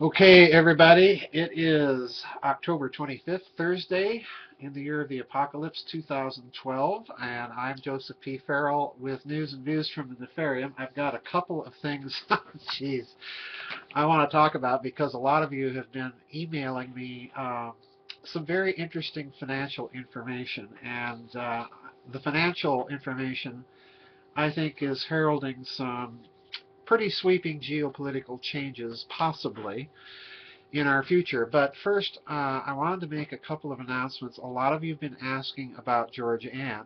Okay, everybody, it is October 25th, Thursday, in the year of the apocalypse 2012, and I'm Joseph P. Farrell with news and views from the Nefarium. I've got a couple of things, jeez, I want to talk about because a lot of you have been emailing me some very interesting financial information, and the financial information I think is heralding some pretty sweeping geopolitical changes, possibly in our future. But first, I wanted to make a couple of announcements. A lot of you have been asking about George Ann,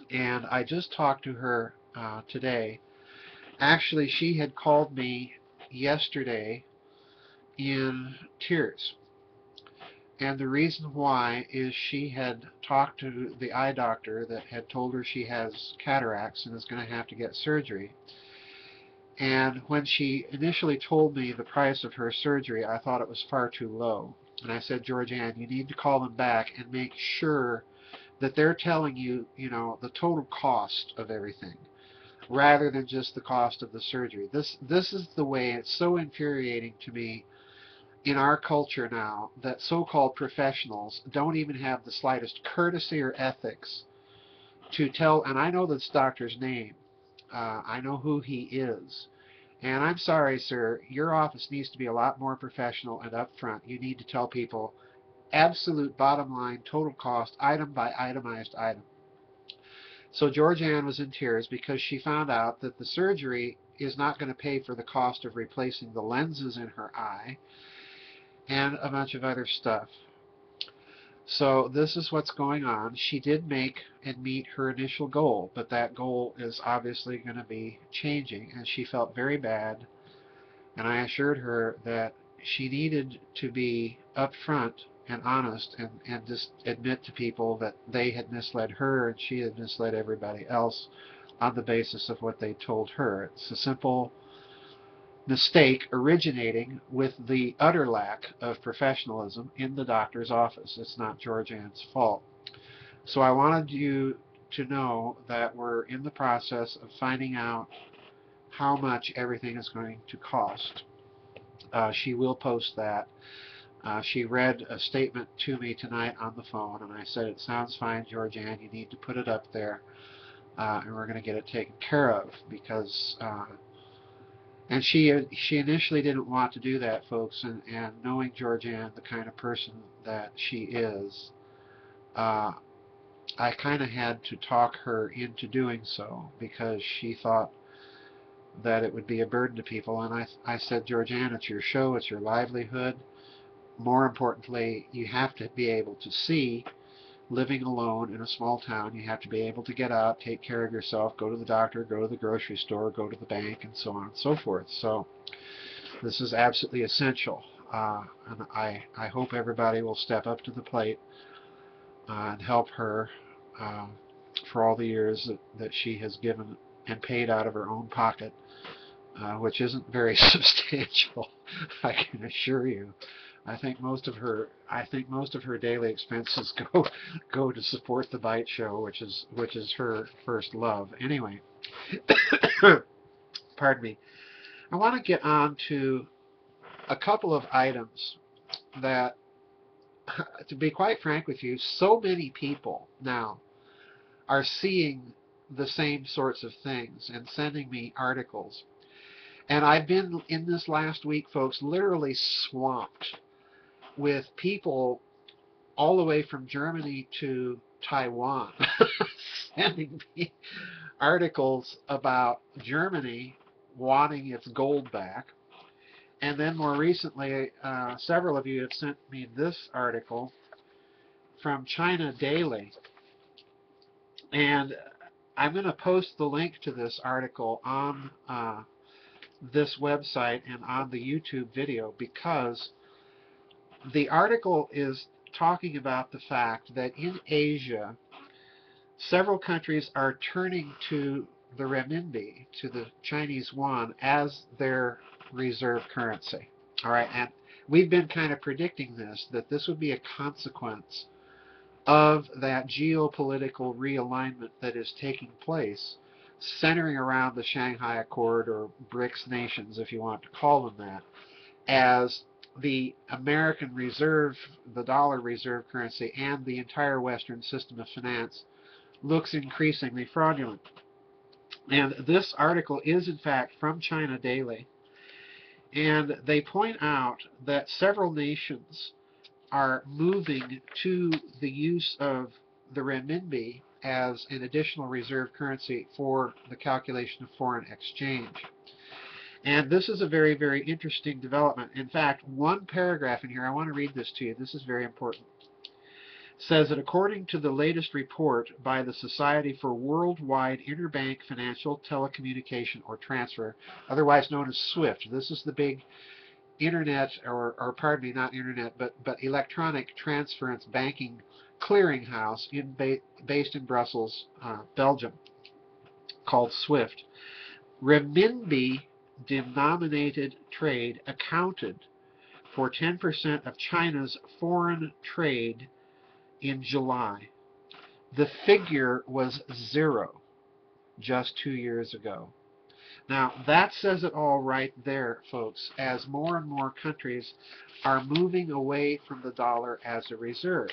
and I just talked to her today. Actually, she had called me yesterday in tears. And the reason why is she had talked to the eye doctor that had told her she has cataracts and is going to have to get surgery. And when she initially told me the price of her surgery, I thought it was far too low. And I said, George Ann, you need to call them back and make sure that they're telling you, the total cost of everything, rather than just the cost of the surgery. This is the way. It's so infuriating to me in our culture now that so-called professionals don't even have the slightest courtesy or ethics to tell. And I know this doctor's name. I know who he is. And I'm sorry, sir, your office needs to be a lot more professional and upfront. You need to tell people absolute bottom line, total cost, item by itemized item. So George Ann was in tears because she found out that the surgery is not going to pay for the cost of replacing the lenses in her eye and a bunch of other stuff. So this is what's going on. She did make and meet her initial goal, but that goal is obviously going to be changing, and she felt very bad. And I assured her that she needed to be upfront and honest and just admit to people that they had misled her and she had misled everybody else on the basis of what they told her. It's a simple mistake originating with the utter lack of professionalism in the doctor's office. It's not George Ann's fault. So I wanted you to know that we're in the process of finding out how much everything is going to cost. She will post that. She read a statement to me tonight on the phone, and I said, it sounds fine, George Ann, you need to put it up there, and we're going to get it taken care of, because, and she initially didn't want to do that, folks, and knowing George Ann, the kind of person that she is, uh, I kind of had to talk her into doing so, because she thought that it would be a burden to people, and I said, George Ann, it's your show, it's your livelihood. More importantly, you have to be able to see. Living alone in a small town, you have to be able to get out, take care of yourself, go to the doctor, go to the grocery store, go to the bank, and so on and so forth. So this is absolutely essential. And I hope everybody will step up to the plate and help her uh, for all the years that she has given and paid out of her own pocket, which isn't very substantial, I can assure you. I think most of her daily expenses go to support the Bite Show, which is her first love. Anyway, pardon me. I want to get on to a couple of items that, to be quite frank with you, so many people now are seeing the same sorts of things and sending me articles. And I've been in this last week, folks, literally swamped with people all the way from Germany to Taiwan sending me articles about Germany wanting its gold back. And then more recently, several of you have sent me this article from China Daily. And I'm going to post the link to this article on this website and on the YouTube video, because the article is talking about the fact that in Asia, several countries are turning to the renminbi, to the Chinese yuan, as their reserve currency. All right, and we've been kind of predicting this, that this would be a consequence of that geopolitical realignment that is taking place, centering around the Shanghai Accord, or BRICS nations, if you want to call them that. as the American reserve, the dollar reserve currency, and the entire Western system of finance looks increasingly fraudulent. And this article is, in fact, from China Daily. And they point out that several nations are moving to the use of the renminbi as an additional reserve currency for the calculation of foreign exchange. And this is a very, very interesting development. In fact, one paragraph in here, I want to read this to you. This is very important. It says that according to the latest report by the Society for Worldwide Interbank Financial Telecommunication or Transfer, otherwise known as SWIFT, this is the big internet, or pardon me, not internet, but electronic transference banking clearinghouse based in Brussels, Belgium, called SWIFT. Renminbi denominated trade accounted for 10% of China's foreign trade in July. The figure was 0 just 2 years ago. Now, that says it all right there, folks, as more and more countries are moving away from the dollar as a reserve.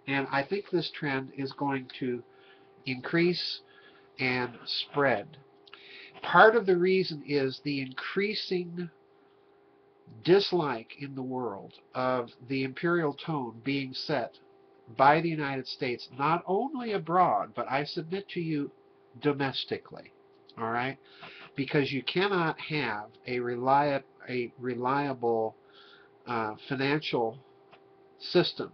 And I think this trend is going to increase and spread. Part of the reason is the increasing dislike in the world of the imperial tone being set by the United States, not only abroad, but I submit to you domestically. All right? Because you cannot have a reliable financial system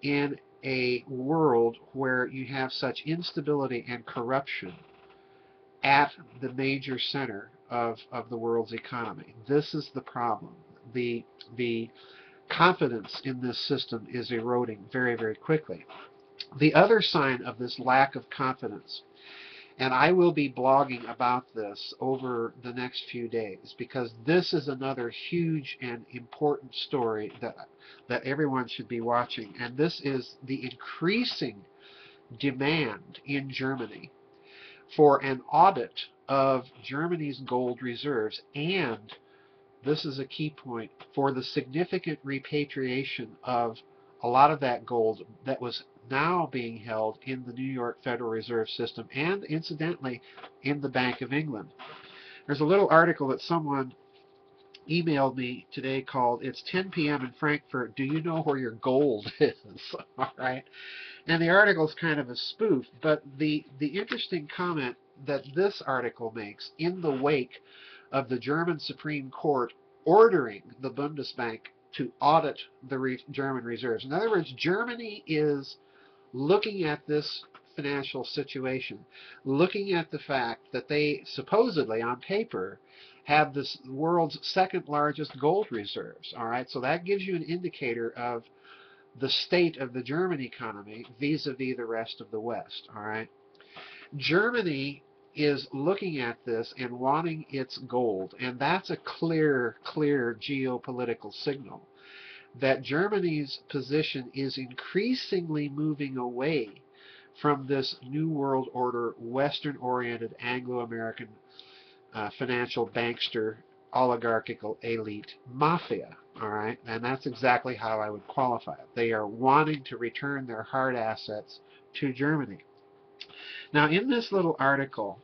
in a world where you have such instability and corruption at the major center of the world's economy. This is the problem. The confidence in this system is eroding very, very quickly. The other sign of this lack of confidence, and I will be blogging about this over the next few days, because this is another huge and important story that everyone should be watching, and this is the increasing demand in Germany for an audit of Germany's gold reserves, and this is a key point, for the significant repatriation of a lot of that gold that was now being held in the New York Federal Reserve System and, incidentally, in the Bank of England. There's a little article that someone emailed me today called "It's 10 p.m. in Frankfurt. Do you know where your gold is?" All right. And the article is kind of a spoof, but the interesting comment that this article makes in the wake of the German Supreme Court ordering the Bundesbank to audit the German reserves. In other words, Germany is looking at this financial situation, looking at the fact that they supposedly, on paper, have this world's second largest gold reserves. All right, so that gives you an indicator of the state of the German economy vis-a-vis the rest of the West. All right, Germany is looking at this and wanting its gold, and that's a clear geopolitical signal that Germany's position is increasingly moving away from this New World Order, Western-oriented Anglo-American financial bankster, oligarchical elite mafia. All right, and that's exactly how I would qualify it. They are wanting to return their hard assets to Germany. Now, in this little article,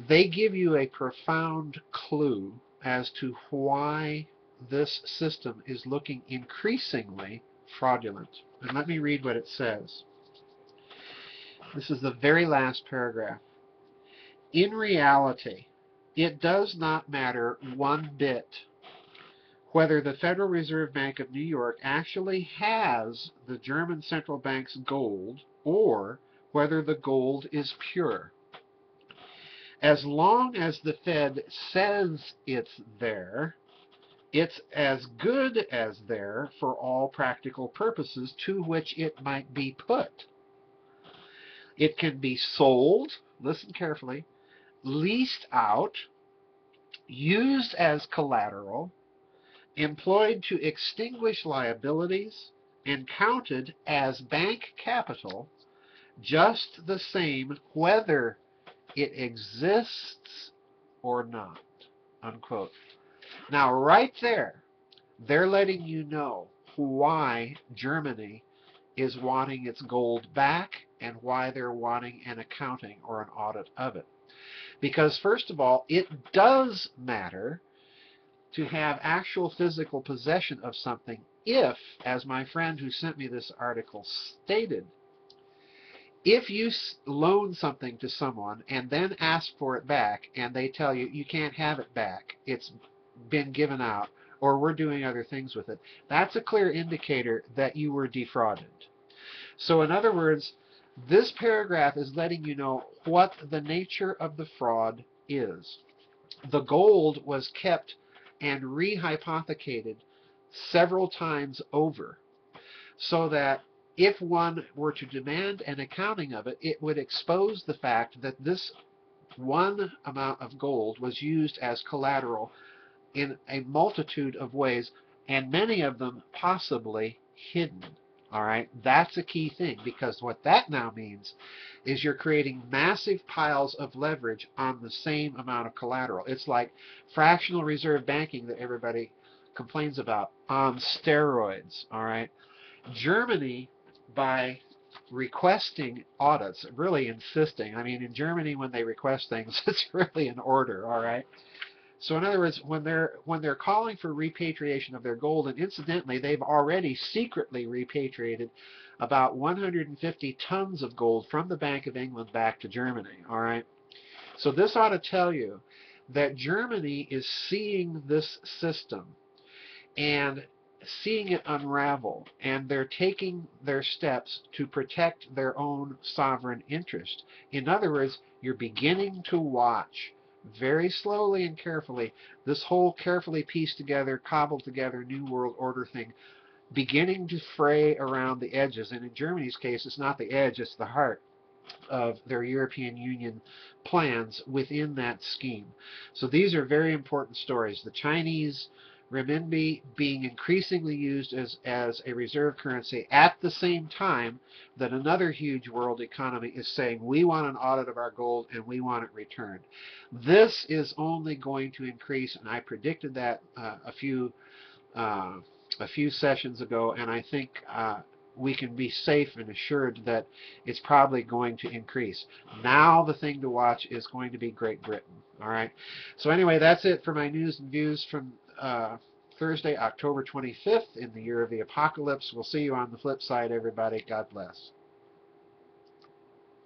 they give you a profound clue as to why this system is looking increasingly fraudulent. And let me read what it says. This is the very last paragraph. In reality, it does not matter one bit whether the Federal Reserve Bank of New York actually has the German central bank's gold or whether the gold is pure. As long as the Fed says it's there, it's as good as there for all practical purposes to which it might be put. It can be sold, listen carefully, leased out, used as collateral, employed to extinguish liabilities, and counted as bank capital, just the same whether it exists or not, unquote. Now, right there, they're letting you know why Germany is wanting its gold back and why they're wanting an accounting or an audit of it. Because, first of all, it does matter to have actual physical possession of something if, as my friend who sent me this article stated, if you loan something to someone and then ask for it back and they tell you you can't have it back, it's been given out, or we're doing other things with it, that's a clear indicator that you were defrauded. So in other words, this paragraph is letting you know what the nature of the fraud is. The gold was kept and rehypothecated several times over, so that if one were to demand an accounting of it, it would expose the fact that this one amount of gold was used as collateral in a multitude of ways, and many of them possibly hidden. All right, that's a key thing, because what that now means is you're creating massive piles of leverage on the same amount of collateral. It's like fractional reserve banking that everybody complains about on steroids. All right, Germany, by requesting audits, really insisting. I mean, in Germany, when they request things, it's really an order. All right. So in other words, when they're calling for repatriation of their gold, and incidentally, they've already secretly repatriated about 150 tons of gold from the Bank of England back to Germany. All right. So this ought to tell you that Germany is seeing this system and seeing it unravel, and they're taking their steps to protect their own sovereign interest. In other words, you're beginning to watch very slowly and carefully this whole carefully pieced together, cobbled together New World Order thing beginning to fray around the edges. And in Germany's case, it's not the edge, it's the heart of their European Union plans within that scheme. So these are very important stories. The Chinese renminbi being increasingly used as a reserve currency at the same time that another huge world economy is saying, we want an audit of our gold and we want it returned. This is only going to increase, and I predicted that a few sessions ago, and I think we can be safe and assured that it's probably going to increase. Now the thing to watch is going to be Great Britain. All right. So anyway, that's it for my news and views from Thursday, October 25th in the year of the apocalypse. We'll see you on the flip side, everybody. God bless.